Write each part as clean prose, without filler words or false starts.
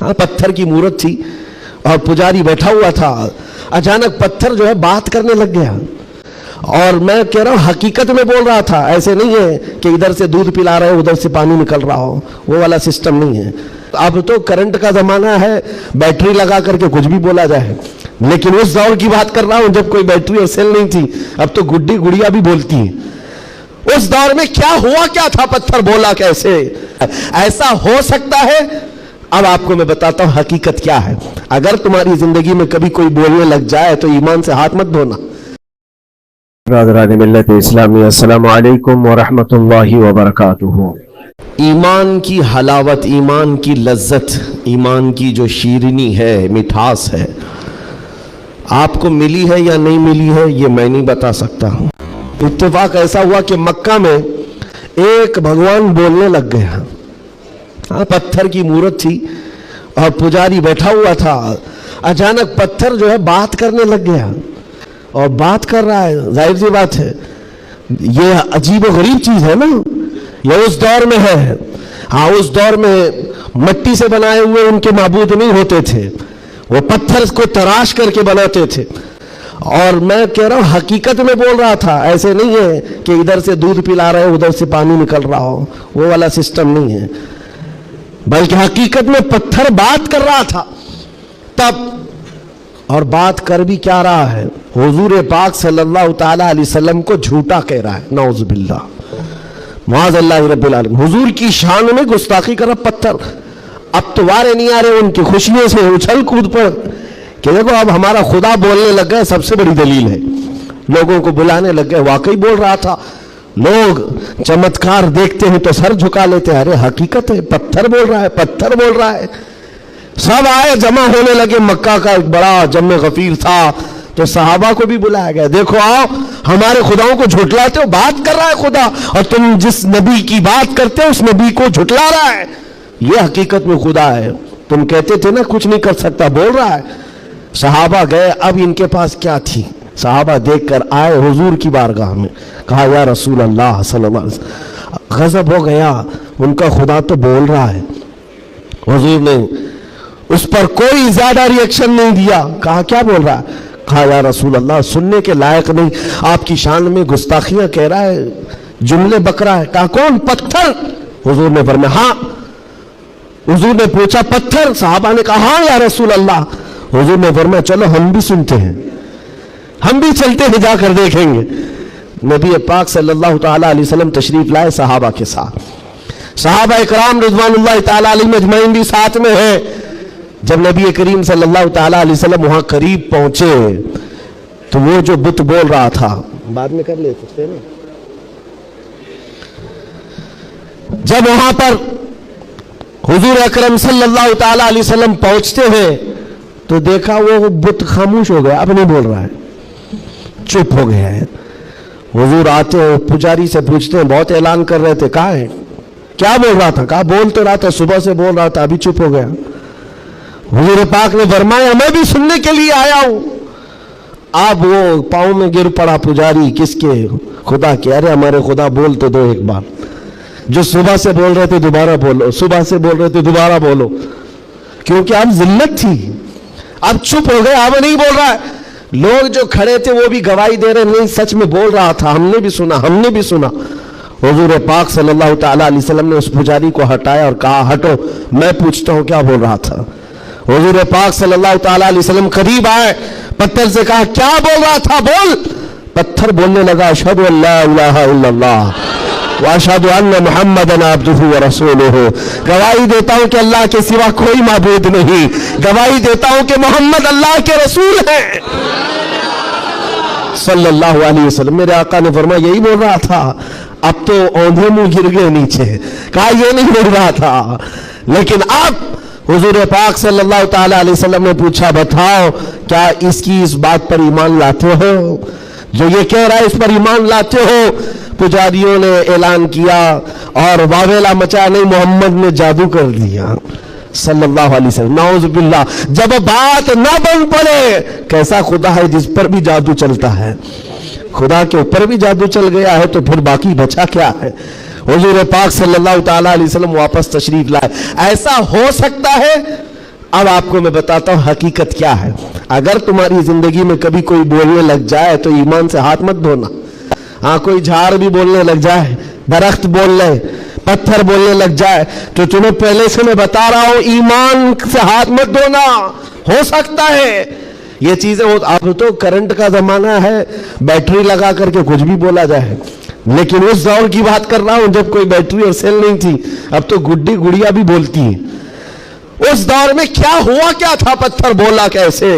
हाँ, पत्थर की मूर्त थी और पुजारी बैठा हुआ था। अचानक पत्थर जो है बात करने लग गया। और मैं कह रहा हूँ हकीकत में बोल रहा था, ऐसे नहीं है कि इधर से दूध पिला रहे हो उधर से पानी निकल रहा हो, वो वाला सिस्टम नहीं है। अब तो करंट का जमाना है, बैटरी लगा करके कुछ भी बोला जाए। लेकिन उस दौर की बात कर रहा हूं जब कोई बैटरी और सेल नहीं थी। अब तो गुड्डी गुड़िया भी बोलती है। उस दौर में क्या हुआ, क्या था, पत्थर बोला कैसे, ऐसा हो सकता है। अब आपको मैं बताता हूं हकीकत क्या है। अगर तुम्हारी जिंदगी में कभी कोई बोलने लग जाए तो ईमान से हाथ मत धोना। मिल्लत इस्लामी, अस्सलामु अलैकुम व रहमतुल्लाहि व बरकातुहू। ईमान की हलावत, ईमान की लज्जत, ईमान की जो शीरनी है, मिठास है, आपको मिली है या नहीं मिली है ये मैं नहीं बता सकता। इत्तेफाक ऐसा हुआ कि मक्का में एक भगवान बोलने लग गया। हाँ, पत्थर की मूर्त थी और पुजारी बैठा हुआ था। अचानक पत्थर जो है बात करने लग गया और बात कर रहा है। जाहिर सी बात है, ये अजीब और गरीब चीज है ना, ये उस दौर में है। हाँ, उस दौर में मिट्टी से बनाए हुए उनके माबूद नहीं होते थे, वो पत्थर को तराश करके बनाते थे। और मैं कह रहा हूँ हकीकत में बोल रहा था, ऐसे नहीं है कि इधर से दूध पिला रहे हो उधर से पानी निकल रहा हो, वो वाला सिस्टम नहीं है। बल्कि हकीकत में पत्थर बात कर रहा था तब। और बात कर भी क्या रहा है, हुजूर पाक सल्लल्लाहु ताला अलैहि वसल्लम को झूठा कह रहा है। नौज़ बिल्लाह, माज़अल्लाह रब्बिल आलमीन। हुजूर की शान में गुस्ताखी कर रहा पत्थर। अब तो वारे नहीं आ रहे उनकी खुशियों से उछल कूद पर कि देखो अब हमारा खुदा बोलने लग गए। सबसे बड़ी दलील है, लोगों को बुलाने लग गए। वाकई बोल रहा था। लोग चमत्कार देखते हैं तो सर झुका लेते हैं। अरे हकीकत है, पत्थर बोल रहा है, पत्थर बोल रहा है। सब आए, जमा होने लगे। मक्का का एक बड़ा जम्मे गफीर था तो सहाबा को भी बुलाया गया। देखो आओ, हमारे खुदाओं को झुटलाते हो, बात कर रहा है खुदा, और तुम जिस नबी की बात करते हो उस नबी को झुटला रहा है। ये हकीकत में खुदा है। तुम कहते थे ना कुछ नहीं कर सकता, बोल रहा है। सहाबा गए, अब इनके पास क्या थी। सहाबा देखकर आए हुजूर की बारगाह में, कहा या रसूल अल्लाह सल्लल्लाहु अलैहि वसल्लम, गजब हो गया, उनका खुदा तो बोल रहा है। हुजूर ने उस पर कोई ज्यादा रिएक्शन नहीं दिया। कहा क्या बोल रहा है। कहा या रसूल अल्लाह, सुनने के लायक नहीं, आपकी शान में गुस्ताखियां कह रहा है, जुमले बक रहा है। कहा कौन, पत्थर। हुजूर ने फरमाया हाँ। हुजूर ने पूछा पत्थर। साहबा ने कहा हाँ या रसूल अल्लाह। हुजूर ने फरमाया चलो हम भी सुनते हैं, हम भी चलते हैं, जाकर देखेंगे। नबी पाक सल्लल्लाहु ताला अलैहि वसल्लम तशरीफ लाए सहाबा के साथ। सहाबा इकराम रिज़वानुल्लाह ताला अलैहिम अजमईन भी साथ में है। जब नबी करीम सल्लल्लाहु ताला अलैहि वसल्लम वहां करीब पहुंचे तो वो जो बुत बोल रहा था, बाद में कर ले सकते ना, जब वहां पर हुजूर अकरम सल्लल्लाहु ताला अलैहि वसल्लम पहुंचते हैं तो देखा वो बुत खामोश हो गया, अब नहीं बोल रहा है, चुप हो गया है। हुजूर आते हैं, पुजारी से पूछते हैं, बहुत ऐलान कर रहे थे, कहाँ है, क्या बोल रहा था। कहा बोल तो रहा था, सुबह से बोल रहा था, अभी चुप हो गया। हुजूर पाक ने फरमाया मैं भी सुनने के लिए आया हूं। अब वो पाँव में गिर पड़ा पुजारी, किसके, खुदा के। अरे हमारे खुदा बोल तो दो एक बार, जो सुबह से बोल रहे थे दोबारा बोलो, सुबह से बोल रहे थे दोबारा बोलो। क्योंकि अब जिल्लत थी, अब चुप हो गए, अब नहीं बोल रहा है। लोग जो खड़े थे वो भी गवाही दे रहे, नहीं सच में बोल रहा था, हमने भी सुना, हमने भी सुना। हुजूर पाक सल्लल्लाहु ताला अलैहि वसल्लम ने उस पुजारी को हटाया और कहा हटो, मैं पूछता हूं क्या बोल रहा था। हुजूर पाक सल्लल्लाहु ताला अलैहि वसल्लम करीब आए, पत्थर से कहा क्या बोल रहा था, बोल। पत्थर बोलने लगा अशहदु अल्ला इलाहा इल्लल्लाह व अशहदु अन्ना मुहम्मदन अब्दुहु व रसूलुहु। गवाही देता हूं कि अल्लाह के सिवा कोई माबूद नहीं, गवाही देता हूं कि मोहम्मद अल्लाह के रसूल हैं सल्लल्लाहु अलैहि वसल्लम। मेरे आका ने फरमाया यही बोल रहा था। अब तो औंधे मुंह गिर गए नीचे, कहा ये नहीं बोल रहा था। लेकिन अब हुजूर पाक सल्लल्लाहु ताला अलैहि वसल्लम ने पूछा बताओ क्या इसकी इस बात पर ईमान लाते हो, जो ये कह रहा है इस पर ईमान लाते हो। पुजारियों ने ऐलान किया और वावेला मचा, नहीं मोहम्मद ने जादू कर दिया सल्लल्लाहु अलैहि वसल्लम, नाउज़ बिल्लाह। जब बात ना बन पड़े, कैसा खुदा है जिस पर भी जादू चलता है। खुदा के ऊपर भी जादू चल गया है तो फिर बाकी बचा क्या है। हुजूर पाक सल्लल्लाहु ताला अलैहि वसल्लम वापस तशरीफ लाए। ऐसा हो सकता है اب آپ کو میں بتاتا ہوں حقیقت کیا ہے. اگر تمہاری زندگی میں کبھی کوئی بولنے لگ جائے تو ایمان سے ہاتھ مت دھونا. ہاں کوئی جھاڑ بھی بولنے لگ جائے, درخت بول لے, پتھر بولنے لگ جائے, تو تمہیں پہلے سے میں بتا رہا ہوں ایمان سے ہاتھ مت دھونا. ہو سکتا ہے یہ چیزیں اب تو کرنٹ کا زمانہ ہے, بیٹری لگا کر کے کچھ بھی بولا جائے, لیکن اس دور کی بات کر رہا ہوں جب کوئی بیٹری اور سیل نہیں تھی. اب تو گڈی گڑیا بھی بولتی ہے. اس دور میں کیا ہوا کیا تھا, پتھر بولا کیسے.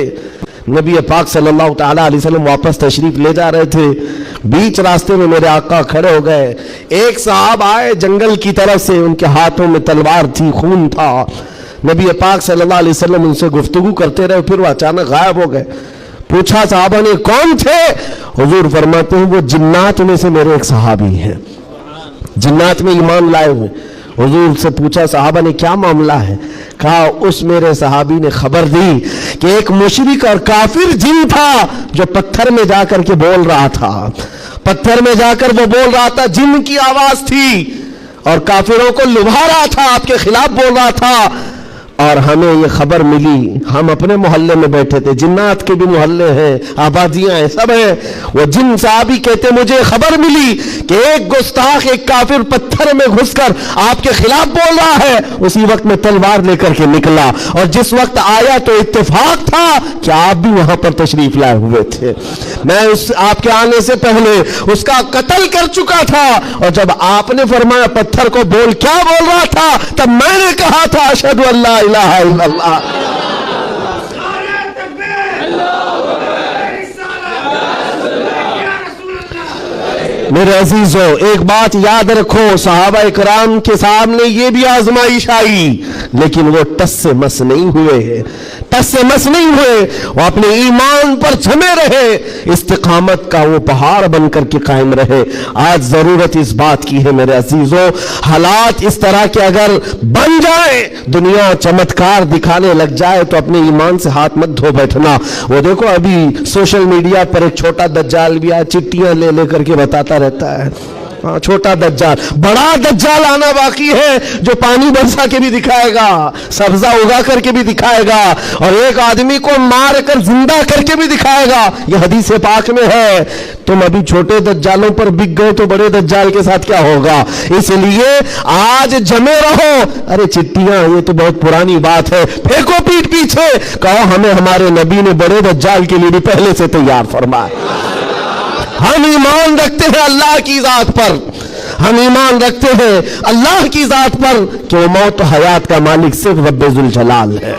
نبی پاک صلی اللہ تعالیٰ علیہ وسلم واپس تشریف لے جا رہے تھے, بیچ راستے میں میرے آقا کھڑے ہو گئے. ایک صاحب آئے جنگل کی طرف سے, ان کے ہاتھوں میں تلوار تھی, خون تھا. نبی پاک صلی اللہ علیہ وسلم ان سے گفتگو کرتے رہے, پھر وہ اچانک غائب ہو گئے. پوچھا صحابہ نے کون تھے؟ حضور فرماتے ہیں وہ جنات میں سے میرے ایک صحابی ہیں, جنات میں ایمان لائے ہوئے. حضور سے پوچھا صحابہ نے کیا معاملہ ہے؟ کہا اس میرے صحابی نے خبر دی کہ ایک مشرک اور کافر جن تھا جو پتھر میں جا کر کے بول رہا تھا, پتھر میں جا کر وہ بول رہا تھا, جن کی آواز تھی اور کافروں کو لبھا رہا تھا, آپ کے خلاف بول رہا تھا. اور ہمیں یہ خبر ملی, ہم اپنے محلے میں بیٹھے تھے, جنات کے بھی محلے ہیں, آبادیاں ہیں, سب ہیں. وہ جن صحابی کہتے مجھے خبر ملی کہ ایک گستاخ ایک کافر پتھر میں گھس کر آپ کے خلاف بول رہا ہے. اسی وقت میں تلوار لے کر کے نکلا, اور جس وقت آیا تو اتفاق تھا کہ آپ بھی وہاں پر تشریف لائے ہوئے تھے. میں آپ کے آنے سے پہلے اس کا قتل کر چکا تھا, اور جب آپ نے فرمایا پتھر کو بول, کیا بول رہا تھا, تب میں نے کہا تھا اشہد ان لا الہ الا اللہ. میرے عزیزو ایک بات یاد رکھو, صحابہ اکرام کے سامنے یہ بھی آزمائش آئی, لیکن وہ ٹس سے مس نہیں ہوئے, ٹس سے مس نہیں ہوئے. وہ اپنے ایمان پر جمے رہے, استقامت کا وہ پہاڑ بن کر کے قائم رہے. آج ضرورت اس بات کی ہے میرے عزیزو, حالات اس طرح کے اگر بن جائیں, دنیا چمتکار دکھانے لگ جائے, تو اپنے ایمان سے ہاتھ مت دھو بیٹھنا. وہ دیکھو ابھی سوشل میڈیا پر ایک چھوٹا دجال بھی آیا, چٹیاں لے لے کر کے بتاتا رہتا ہے. چھوٹا دجال, بڑا دجال آنا باقی ہے جو پانی برسا کے بھی دکھائے گا, سبزہ اگا کر کے بھی دکھائے گا, اور ایک آدمی کو مار کر زندہ کر کے بھی دکھائے گا. یہ حدیث پاک میں ہے. تم ابھی چھوٹے دجالوں پر بک گئے تو بڑے دجال کے ساتھ کیا ہوگا. اس لیے آج جمے رہو. ارے چٹیاں یہ تو بہت پرانی بات ہے, پھینکو پیٹ پیچھے, کہو ہمیں ہمارے نبی نے بڑے دجال کے لیے بھی پہلے سے تیار فرمایا. ہم ایمان رکھتے ہیں اللہ کی ذات پر, ہم ایمان رکھتے ہیں اللہ کی ذات پر کہ وہ موت و حیات کا مالک صرف رب ذوالجلال ہے.